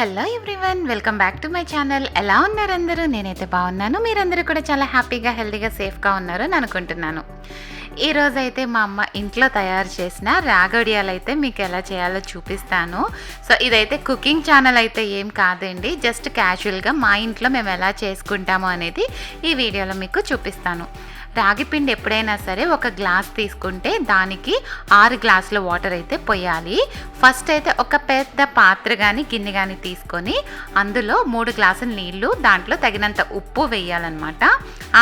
Hello everyone, welcome back to my channel. ఎలా ఉన్నారు అందరూ? నేనైతే బాగున్నాను. మీరందరూ కూడా చాలా హ్యాపీగా, హెల్తీగా, సేఫ్గా ఉన్నారు అని అనుకుంటున్నాను. ఈరోజైతే మా అమ్మ ఇంట్లో తయారు చేసిన రాగడియాలు అయితే మీకు ఎలా చేయాలో చూపిస్తాను. సో ఇదైతే కుకింగ్ ఛానల్ అయితే ఏం కాదండి, జస్ట్ క్యాజువల్గా మా ఇంట్లో మేము ఎలా చేసుకుంటామో అనేది ఈ వీడియోలో మీకు చూపిస్తాను. రాగిపిండి ఎప్పుడైనా సరే ఒక గ్లాస్ తీసుకుంటే దానికి 6 గ్లాసుల వాటర్ అయితే పోయాలి. ఫస్ట్ అయితే ఒక పెద్ద పాత్ర కానీ గిన్నె కానీ తీసుకొని అందులో 3 గ్లాసుల నీళ్లు, దాంట్లో తగినంత ఉప్పు వేయాలన్నమాట.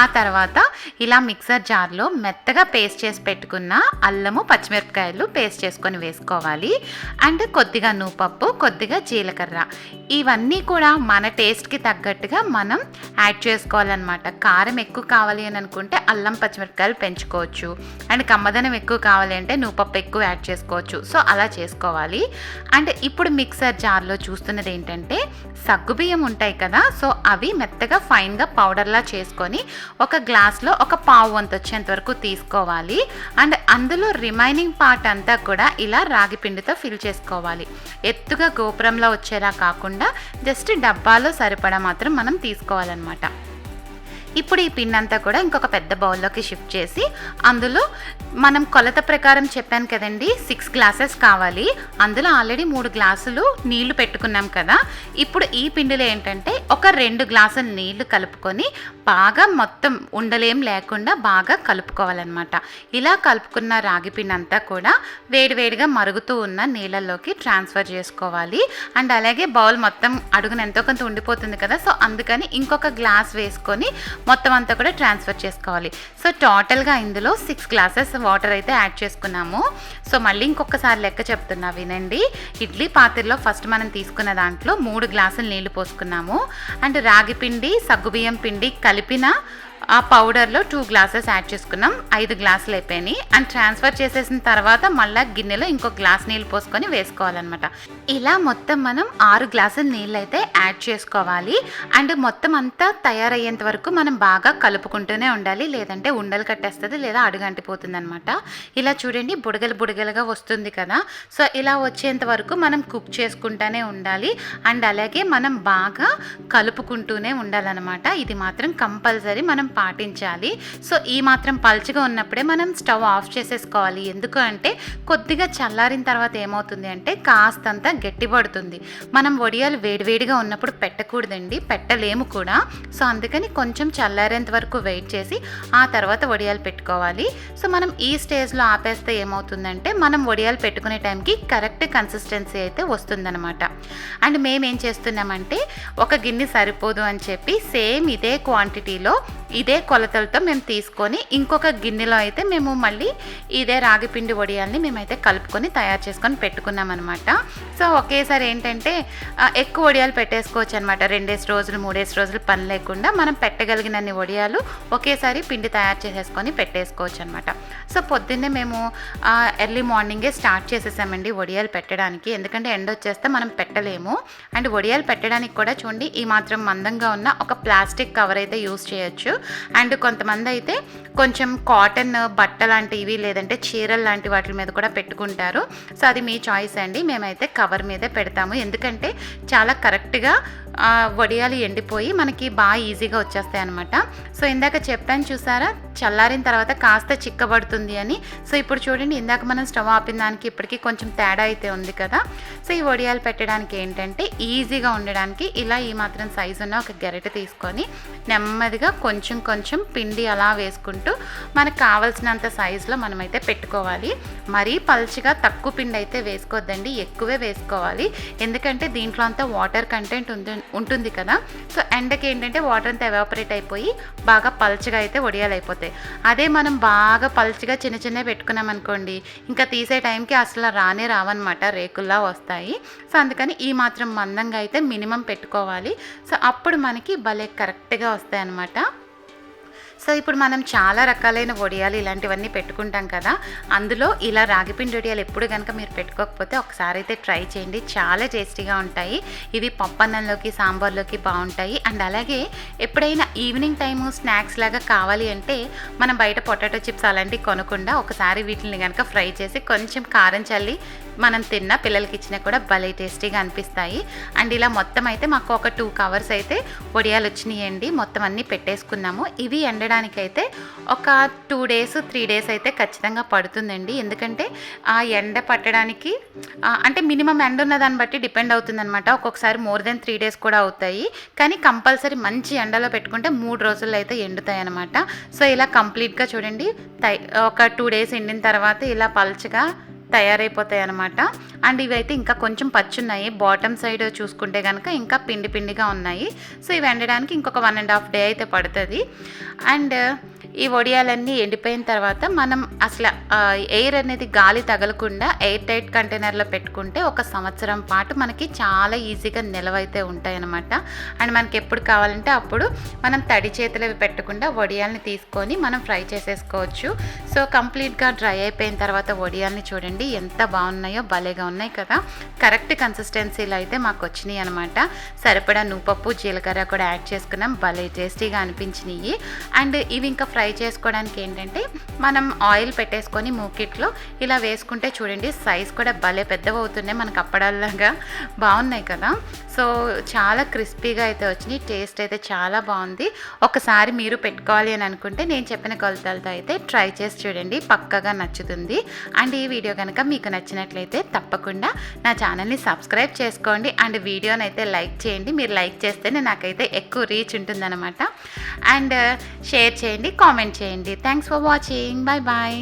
ఆ తర్వాత ఇలా మిక్సర్ జార్లో మెత్తగా పేస్ట్ చేసి పెట్టుకున్న అల్లము, పచ్చిమిరపకాయలు పేస్ట్ చేసుకొని వేసుకోవాలి. అండ్ కొద్దిగా నూపప్పు, కొద్దిగా జీలకర్ర, ఇవన్నీ కూడా మన టేస్ట్కి తగ్గట్టుగా మనం యాడ్ చేసుకోవాలన్నమాట. కారం ఎక్కువ కావాలి అని అనుకుంటే అల్లం, పచ్చిమిరపకాయలు పెంచుకోవచ్చు. అండ్ కమ్మదనం ఎక్కువ కావాలి అంటే నూపప్పు ఎక్కువ యాడ్ చేసుకోవచ్చు. సో అలా చేసుకోవాలి. అండ్ ఇప్పుడు మిక్సర్ జార్లో చూస్తున్నది ఏంటంటే సగ్గుబియ్యం ఉంటాయి కదా, సో అవి మెత్తగా ఫైన్గా పౌడర్లా చేసుకొని ఒక గ్లాస్లో ఒక పావు వంతు వచ్చేంత వరకు తీసుకోవాలి. అండ్ అందులో రిమైనింగ్ పార్ట్ అంతా కూడా ఇలా రాగి పిండితో ఫిల్ చేసుకోవాలి. ఎత్తుగా గోపురంలో వచ్చేలా కాకుండా జస్ట్ డబ్బాలో సరిపడా మాత్రం మనం తీసుకోవాలన్నమాట. ఇప్పుడు ఈ పిండి అంతా కూడా ఇంకొక పెద్ద బౌల్లోకి షిఫ్ట్ చేసి అందులో మనం కొలత ప్రకారం చెప్పాను కదండి, 6 గ్లాసెస్ కావాలి. అందులో ఆల్రెడీ 3 గ్లాసులు నీళ్లు పెట్టుకున్నాం కదా. ఇప్పుడు ఈ పిండిలో ఏంటంటే ఒక 2 గ్లాసులు నీళ్లు కలుపుకొని బాగా మొత్తం ఉండలేం లేకుండా బాగా కలుపుకోవాలన్నమాట. ఇలా కలుపుకున్న రాగి పిండి అంతా కూడా వేడివేడిగా మరుగుతూ ఉన్న నీళ్ళల్లోకి ట్రాన్స్ఫర్ చేసుకోవాలి. అండ్ అలాగే బౌల్ మొత్తం అడుగున ఎంతో కొంత ఉండిపోతుంది కదా, సో అందుకని ఇంకొక గ్లాస్ వేసుకొని మొత్తం అంతా కూడా ట్రాన్స్ఫర్ చేసుకోవాలి. సో టోటల్గా ఇందులో 6 గ్లాసెస్ వాటర్ అయితే యాడ్ చేసుకున్నాము. సో మళ్ళీ ఇంకొకసారి లెక్క చెప్తున్నా వినండి. ఇడ్లీ పాత్రలో ఫస్ట్ మనం తీసుకున్న దాంట్లో 3 గ్లాసులు నీళ్లు పోసుకున్నాము. అండ్ రాగి పిండి, సగ్గుబియ్యం పిండి కలిపిన ఆ పౌడర్లో 2 గ్లాసెస్ యాడ్ చేసుకున్నాం. 5 గ్లాసులు అయిపోయినాయి. అండ్ ట్రాన్స్ఫర్ చేసేసిన తర్వాత మళ్ళీ గిన్నెలో ఇంకో గ్లాస్ నీళ్ళు పోసుకొని వేసుకోవాలన్నమాట. ఇలా మొత్తం మనం 6 గ్లాసుల నీళ్ళు అయితే యాడ్ చేసుకోవాలి. అండ్ మొత్తం అంతా తయారయ్యేంత వరకు మనం బాగా కలుపుకుంటూనే ఉండాలి, లేదంటే ఉండలు కట్టేస్తుంది లేదా అడుగంటిపోతుంది అనమాట. ఇలా చూడండి, బుడగలు బుడగలుగా వస్తుంది కదా. సో ఇలా వచ్చేంత వరకు మనం కుక్ చేసుకుంటూనే ఉండాలి. అండ్ అలాగే మనం బాగా కలుపుకుంటూనే ఉండాలన్నమాట. ఇది మాత్రం కంపల్సరీ మనం పాటించాలి. సో ఈ మాత్రం పల్చగా ఉన్నప్పుడే మనం స్టవ్ ఆఫ్ చేసేసుకోవాలి. ఎందుకు అంటే కొద్దిగా చల్లారిన తర్వాత ఏమవుతుంది అంటే కాస్తంత గట్టిపడుతుంది. మనం వడియాలు వేడివేడిగా ఉన్నప్పుడు పెట్టకూడదండి, పెట్టలేము కూడా. సో అందుకని కొంచెం చల్లారేంత వరకు వెయిట్ చేసి ఆ తర్వాత వడియాలు పెట్టుకోవాలి. సో మనం ఈ స్టేజ్లో ఆపేస్తే ఏమవుతుందంటే మనం వడియాలు పెట్టుకునే టైంకి కరెక్ట్ కన్సిస్టెన్సీ అయితే వస్తుందన్నమాట. అండ్ మేమేం చేస్తున్నామంటే ఒక గిన్నె సరిపోదు అని చెప్పి సేమ్ ఇదే క్వాంటిటీలో ఇదే కొలతలతో మేము తీసుకొని ఇంకొక గిన్నెలో అయితే మేము మళ్ళీ ఇదే రాగిపిండి వడియాల్ని మేమైతే కలుపుకొని తయారు చేసుకొని పెట్టుకున్నాం అనమాట. సో ఒకేసారి ఏంటంటే ఎక్కువ వడియాలు పెట్టేసుకోవచ్చు అనమాట. 2 రోజులు 3 రోజులు పని లేకుండా మనం పెట్టగలిగినన్ని వడియాలు ఒకేసారి పిండి తయారు చేసేసుకొని పెట్టేసుకోవచ్చు అనమాట. సో పొద్దున్నే మేము ఎర్లీ మార్నింగే స్టార్ట్ చేసేసామండి వడియాలు పెట్టడానికి, ఎందుకంటే ఎండ వచ్చేస్తే మనం పెట్టలేము. అండ్ వడియాలు పెట్టడానికి కూడా చూడండి, ఈ మాత్రం మందంగా ఉన్న ఒక ప్లాస్టిక్ కవర్ అయితే యూజ్ చేయొచ్చు. అండ్ కొంతమంది అయితే కొంచెం కాటన్ బట్ట లాంటివి లేదంటే చీరలు లాంటి వాటి మీద కూడా పెట్టుకుంటారు. సో అది మీ చాయిస్ అండి. మేమైతే కవర్ మీదే పెడతాము, ఎందుకంటే చాలా కరెక్ట్గా వడియాలు ఎండిపోయి మనకి బాగా ఈజీగా వచ్చేస్తాయి అనమాట. సో ఇందాక చెప్పాను చూసారా, చల్లారిన తర్వాత కాస్త చిక్కబడుతుంది అని. సో ఇప్పుడు చూడండి, ఇందాక మనం స్టవ్ ఆపిన దానికి ఇప్పటికీ కొంచెం తేడా అయితే ఉంది కదా. సో ఈ వడియాలు పెట్టడానికి ఏంటంటే ఈజీగా ఉండడానికి ఇలా ఈ మాత్రం సైజు ఉన్న ఒక గరిటె తీసుకొని నెమ్మదిగా కొంచెం కొంచెం పిండి అలా వేసుకుంటూ మనకు కావాల్సినంత సైజులో మనమైతే పెట్టుకోవాలి. మరీ పల్చగా తక్కువ పిండి అయితే వేసుకోవద్దండి, ఎక్కువే వేసుకోవాలి. ఎందుకంటే దీంట్లో అంతా వాటర్ కంటెంట్ ఉంటుంది కదా. సో ఎండకి ఏంటంటే వాటర్ అంతా ఎవాపరేట్ అయిపోయి బాగా పల్చగా అయితే వడియాలు అయిపోతాయి. అదే మనం బాగా పల్చగా చిన్న చిన్న పెట్టుకున్నాం అనుకోండి, ఇంకా తీసే టైంకి అసలు రావన్నమాట, రేకుల్లా వస్తాయి. సో అందుకని ఈ మాత్రం మందంగా అయితే మినిమం పెట్టుకోవాలి. సో అప్పుడు మనకి భలే కరెక్ట్గా వస్తాయి అన్నమాట. సో ఇప్పుడు మనం చాలా రకాలైన వడియాలు ఇలాంటివన్నీ పెట్టుకుంటాం కదా, అందులో ఇలా రాగిపిండి వడియాలు ఎప్పుడు కనుక మీరు పెట్టుకోకపోతే ఒకసారి అయితే ట్రై చేయండి. చాలా టేస్టీగా ఉంటాయి. ఇవి పప్పన్నంలోకి, సాంబార్లోకి బాగుంటాయి. అండ్ అలాగే ఎప్పుడైనా ఈవినింగ్ టైము స్నాక్స్ లాగా కావాలి అంటే మనం బయట పొటాటో చిప్స్ అలాంటివి కొనకుండా ఒకసారి వీటిని కనుక ఫ్రై చేసి కొంచెం కారం చల్లి మనం తిన్న పిల్లలకి ఇచ్చినా కూడా భలే టేస్టీగా అనిపిస్తాయి. అండ్ ఇలా మొత్తం అయితే మాకు ఒక 2 కవర్స్ అయితే వడియాలు వచ్చినాయండి. మొత్తం అన్నీ పెట్టేసుకున్నాము. ఇవి ఎండడానికైతే ఒక 2 డేస్ 3 డేస్ అయితే ఖచ్చితంగా పడుతుందండి. ఎందుకంటే ఆ ఎండ పట్టడానికి అంటే మినిమం ఎండ ఉన్న దాన్ని బట్టి డిపెండ్ అవుతుందన్నమాట. ఒక్కొక్కసారి మోర్ దెన్ 3 డేస్ కూడా అవుతాయి. కానీ కంపల్సరీ మంచి ఎండలో పెట్టుకుంటే 3 రోజుల్లో అయితే ఎండుతాయి అన్నమాట. సో ఇలా కంప్లీట్గా చూడండి, ఒక 2 డేస్ ఎండిన తర్వాత ఇలా పల్చగా తయారైపోతాయి అన్నమాట. అండ్ ఇవైతే ఇంకా కొంచెం పచ్చున్నాయి. బాటమ్ సైడ్ చూసుకుంటే కనుక ఇంకా పిండి పిండిగా ఉన్నాయి. సో ఇవి ఎండడానికి ఇంకొక 1.5 డే అయితే పడుతుంది. అండ్ ఈ వడియాలన్నీ ఎండిపోయిన తర్వాత మనం అసలు ఎయిర్ అనేది గాలి తగలకుండా ఎయిర్ టైట్ కంటైనర్లో పెట్టుకుంటే 1 సంవత్సరం పాటు మనకి చాలా ఈజీగా నిలవైతే ఉంటాయన్నమాట. అండ్ మనకి ఎప్పుడు కావాలంటే అప్పుడు మనం తడి చేతులు పెట్టకుండా వడియాల్ని తీసుకొని మనం ఫ్రై చేసేసుకోవచ్చు. సో కంప్లీట్గా డ్రై అయిపోయిన తర్వాత వడియాల్ని చూడండి ఎంత బాగున్నాయో, భలేగా ఉన్నాయి కదా. కరెక్ట్ కన్సిస్టెన్సీలో అయితే మాకు వచ్చినాయి అనమాట. సరిపడా నువ్వుపప్పు, జీలకర్ర కూడా యాడ్ చేసుకున్నాం. భలే టేస్టీగా అనిపించినాయి. అండ్ ఇవి ఇంకా ఫ్రై చేసుకోవడానికి ఏంటంటే మనం ఆయిల్ పెట్టేసుకొని మూకిట్లో ఇలా వేసుకుంటే చూడండి సైజ్ కూడా భలే పెద్దవి అవుతున్నాయి. మనకు అప్పడాల్లాగా బాగున్నాయి కదా. సో చాలా క్రిస్పీగా అయితే వచ్చినాయి. టేస్ట్ అయితే చాలా బాగుంది. ఒకసారి మీరు పెట్టుకోవాలి అని అనుకుంటే నేను చెప్పిన కొలతలతో అయితే ట్రై చేసి చూడండి, పక్కగా నచ్చుతుంది. అండ్ ఈ వీడియో కనుక మీకు నచ్చినట్లయితే తప్పకుండా నా ఛానల్ని సబ్స్క్రైబ్ చేసుకోండి. అండ్ వీడియోని అయితే లైక్ చేయండి. మీరు లైక్ చేస్తేనే నాకైతే ఎక్కువ రీచ్ ఉంటుందన్నమాట. అండ్ షేర్ చేయండి, కామెంట్ చేయండి. Thanks for watching. Bye bye.